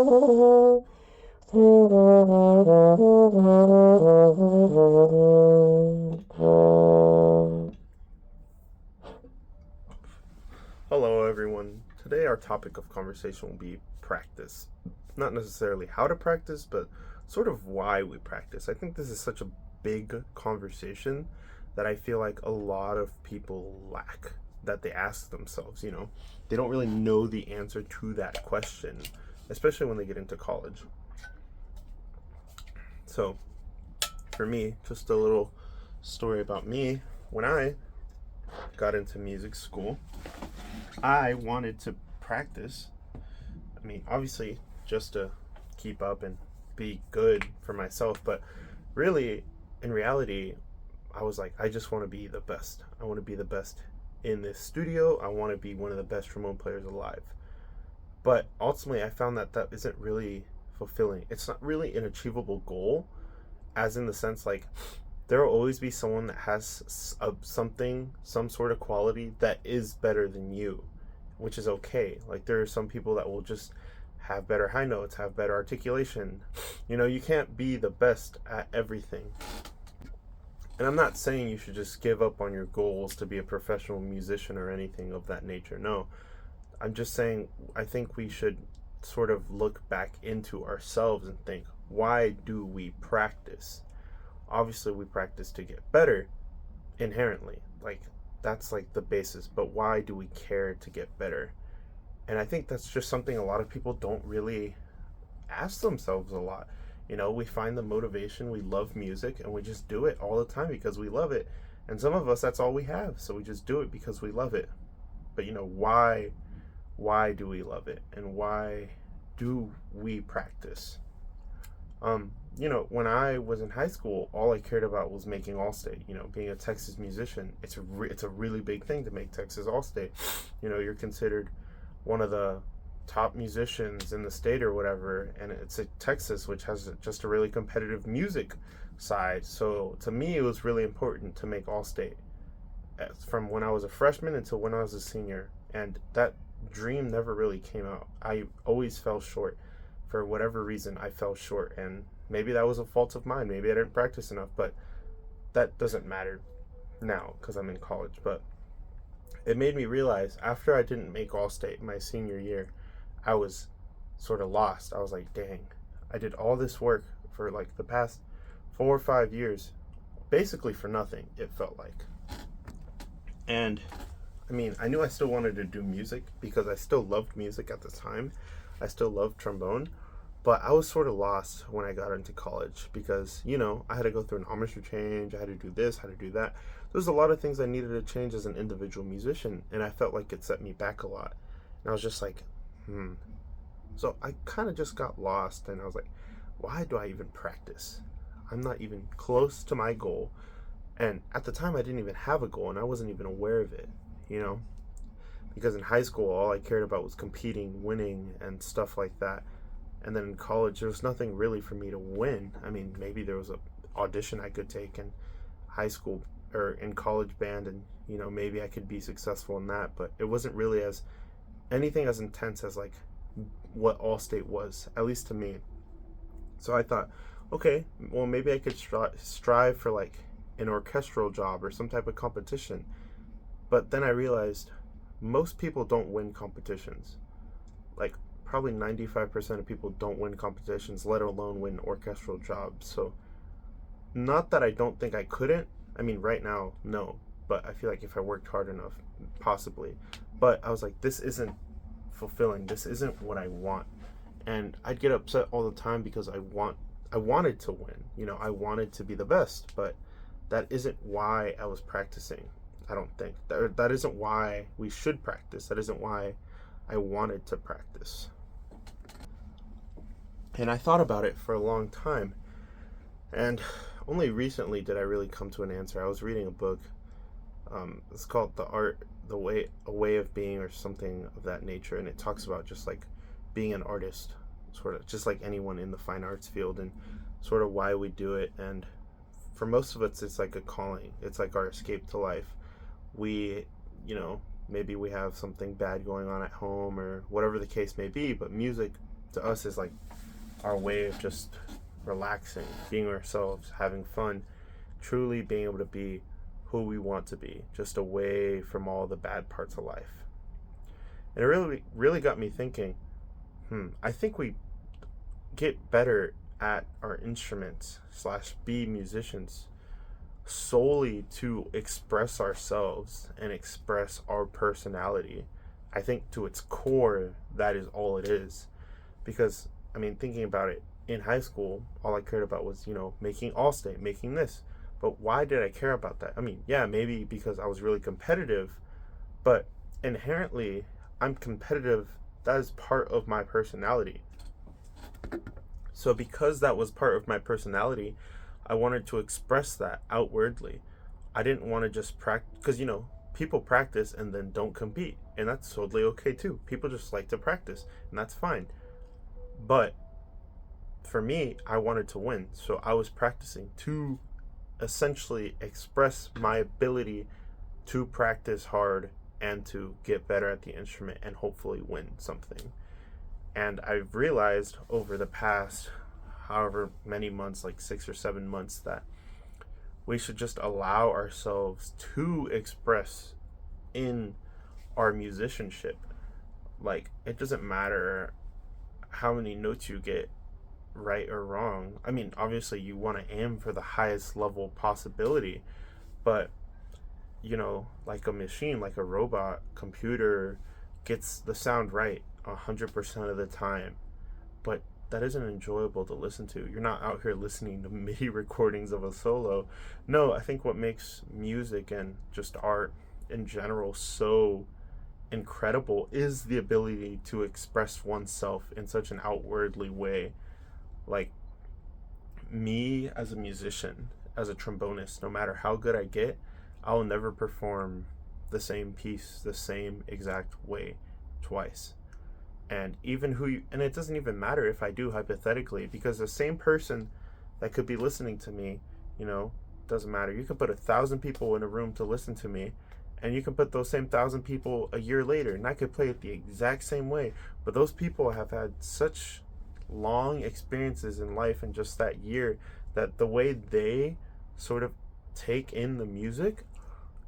Hello, everyone. Today, our topic of conversation will be practice. Not necessarily how to practice, but sort of why we practice. I think this is such a big conversation that I feel like a lot of people lack, that they ask themselves, They don't really know the answer to that question, especially when they get into college. So, for me, just a little story about me. When I got into music school, I wanted to practice. I mean, obviously, just to keep up and be good for myself, but really, in reality, I was like, I just want to be the best. I want to be the best in this studio. I want to be one of the best trombone players alive. But ultimately, I found that that isn't really fulfilling. It's not really an achievable goal, as in the sense like there will always be someone that has something, some sort of quality that is better than you, which is okay. Like there are some people that will just have better high notes, have better articulation. You can't be the best at everything. And I'm not saying you should just give up on your goals to be a professional musician or anything of that nature. No. I'm just saying I think we should sort of look back into ourselves and think, why do we practice? Obviously we practice to get better inherently. Like that's like the basis, but why do we care to get better? And I think that's just something a lot of people don't really ask themselves a lot. We find the motivation, we love music, and we just do it all the time because we love it. And some of us, that's all we have, so we just do it because we love it. But why do we love it, and why do we practice? When I was in high school, all I cared about was making All-State. Being a Texas musician, it's a really big thing to make Texas All-State. You're considered one of the top musicians in the state or whatever, and it's a Texas, which has just a really competitive music side. So to me, it was really important to make All-State from when I was a freshman until when I was a senior, and that dream never really came out. I always fell short. For whatever reason, I fell short, and maybe that was a fault of mine. Maybe I didn't practice enough, but that doesn't matter now because I'm in college. But it made me realize after I didn't make All-State my senior year, I was sort of lost. I was like, dang, I did all this work for like the past 4 or 5 years, basically for nothing, it felt like. And I mean, I knew I still wanted to do music because I still loved music at the time. I still loved trombone, but I was sort of lost when I got into college because, I had to go through an armature change. I had to do this, I had to do that. There's a lot of things I needed to change as an individual musician, and I felt like it set me back a lot. And I was just like, So I kind of just got lost, and I was like, why do I even practice? I'm not even close to my goal. And at the time, I didn't even have a goal, and I wasn't even aware of it, you know? Because in high school, all I cared about was competing, winning, and stuff like that. And then in college, there was nothing really for me to win. I mean, maybe there was a audition I could take in high school or in college band, and maybe I could be successful in that. But it wasn't really as anything as intense as like what All-State was, at least to me. So I thought, okay, well maybe I could strive for like an orchestral job or some type of competition. But then I realized most people don't win competitions. Like probably 95% of people don't win competitions, let alone win orchestral jobs. So not that I don't think I couldn't. I mean, right now, no. But I feel like if I worked hard enough, possibly. But I was like, this isn't fulfilling. This isn't what I want. And I'd get upset all the time because I wanted to win. I wanted to be the best, but that isn't why I was practicing. I don't think that isn't why we should practice. That isn't why I wanted to practice. And I thought about it for a long time. And only recently did I really come to an answer. I was reading a book. It's called A Way of Being, or something of that nature, and it talks about just like being an artist, sort of just like anyone in the fine arts field, and sort of why we do it. And for most of us, it's like a calling. It's like our escape to life. We, maybe we have something bad going on at home or whatever the case may be, but music to us is like our way of just relaxing, being ourselves, having fun, truly being able to be who we want to be, just away from all the bad parts of life. And it really got me thinking, I think we get better at our instruments slash be musicians solely to express ourselves and express our personality. I think to its core, that is all it is. Because, I mean, thinking about it, in high school, all I cared about was, making All-State, making this. But why did I care about that? I mean, yeah, maybe because I was really competitive, but inherently, I'm competitive. That is part of my personality. So because that was part of my personality, I wanted to express that outwardly. I didn't want to just practice, because, people practice and then don't compete. And that's totally okay too. People just like to practice, and that's fine. But for me, I wanted to win. So I was practicing to essentially express my ability to practice hard and to get better at the instrument and hopefully win something. And I've realized over the past however many months, like 6 or 7 months, that we should just allow ourselves to express in our musicianship. Like, it doesn't matter how many notes you get right or wrong. I mean, obviously you want to aim for the highest level possibility, but like a machine, like a robot computer gets the sound right 100% of the time, but that isn't enjoyable to listen to. You're not out here listening to MIDI recordings of a solo. No, I think what makes music and just art in general so incredible is the ability to express oneself in such an outwardly way. Like, me as a musician, as a trombonist, no matter how good I get, I will never perform the same piece the same exact way twice. And and it doesn't even matter if I do, hypothetically, because the same person that could be listening to me, doesn't matter. You can put 1,000 people in a room to listen to me, and you can put those same 1,000 people a year later, and I could play it the exact same way. But those people have had such long experiences in life in just that year that the way they sort of take in the music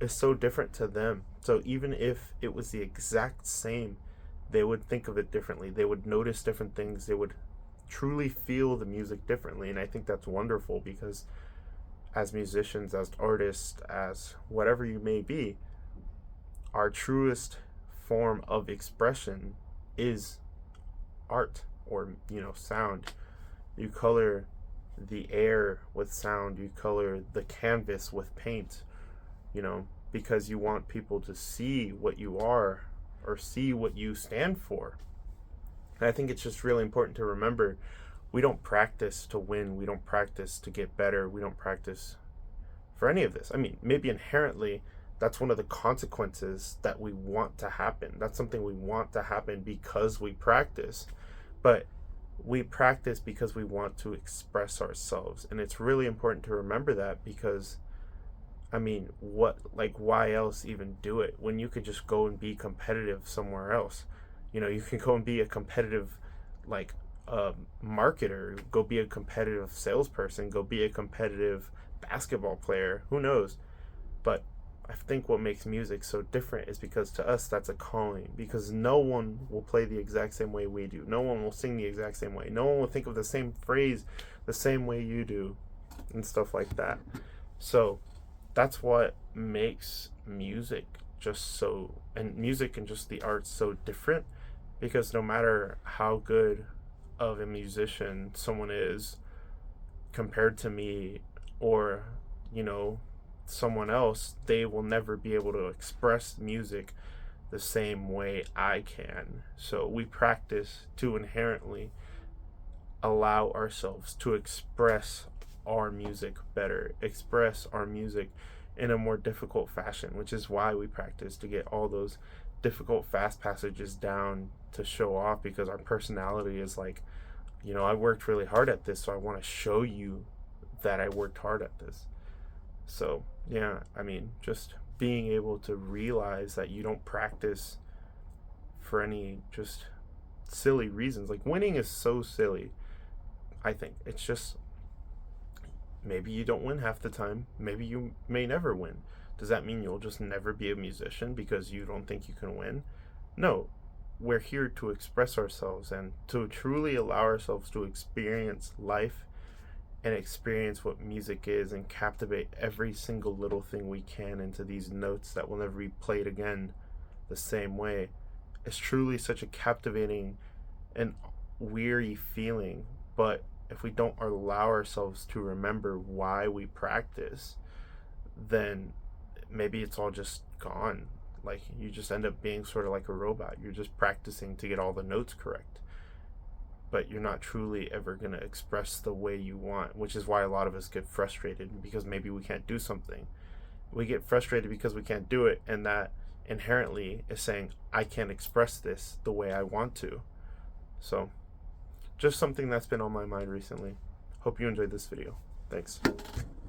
is so different to them. So even if it was the exact same, they would think of it differently. They would notice different things. They would truly feel the music differently. And I think that's wonderful, because as musicians, as artists, as whatever you may be, our truest form of expression is art, or sound. You color the air with sound. You color the canvas with paint, because you want people to see what you are or see what you stand for. And I think it's just really important to remember, we don't practice to win. We don't practice to get better. We don't practice for any of this. I mean, maybe inherently that's one of the consequences that we want to happen. That's something we want to happen because we practice. But we practice because we want to express ourselves. And it's really important to remember that, because I mean, why else even do it when you could just go and be competitive somewhere else? You can go and be a competitive, like, marketer, go be a competitive salesperson, go be a competitive basketball player, who knows? But I think what makes music so different is because to us that's a calling, because no one will play the exact same way we do. No one will sing the exact same way. No one will think of the same phrase the same way you do, and stuff like that. So that's what makes music music and just the arts so different, because no matter how good of a musician someone is compared to me, or someone else, they will never be able to express music the same way I can. So we practice to inherently allow ourselves to express our music better, express our music in a more difficult fashion, which is why we practice to get all those difficult fast passages down to show off, because our personality is like, I worked really hard at this, so I want to show you that I worked hard at this. So yeah, I mean, just being able to realize that you don't practice for any just silly reasons. Like, winning is so silly. I think it's just, maybe you don't win half the time. Maybe you may never win. Does that mean you'll just never be a musician because you don't think you can win? No. We're here to express ourselves and to truly allow ourselves to experience life and experience what music is and captivate every single little thing we can into these notes that will never be played again the same way. It's truly such a captivating and weary feeling, but if we don't allow ourselves to remember why we practice, then maybe it's all just gone. Like, you just end up being sort of like a robot. You're just practicing to get all the notes correct, but you're not truly ever going to express the way you want, which is why a lot of us get frustrated, because maybe we can't do something. We get frustrated because we can't do it, and that inherently is saying, I can't express this the way I want to. So, just something that's been on my mind recently. Hope you enjoyed this video. Thanks.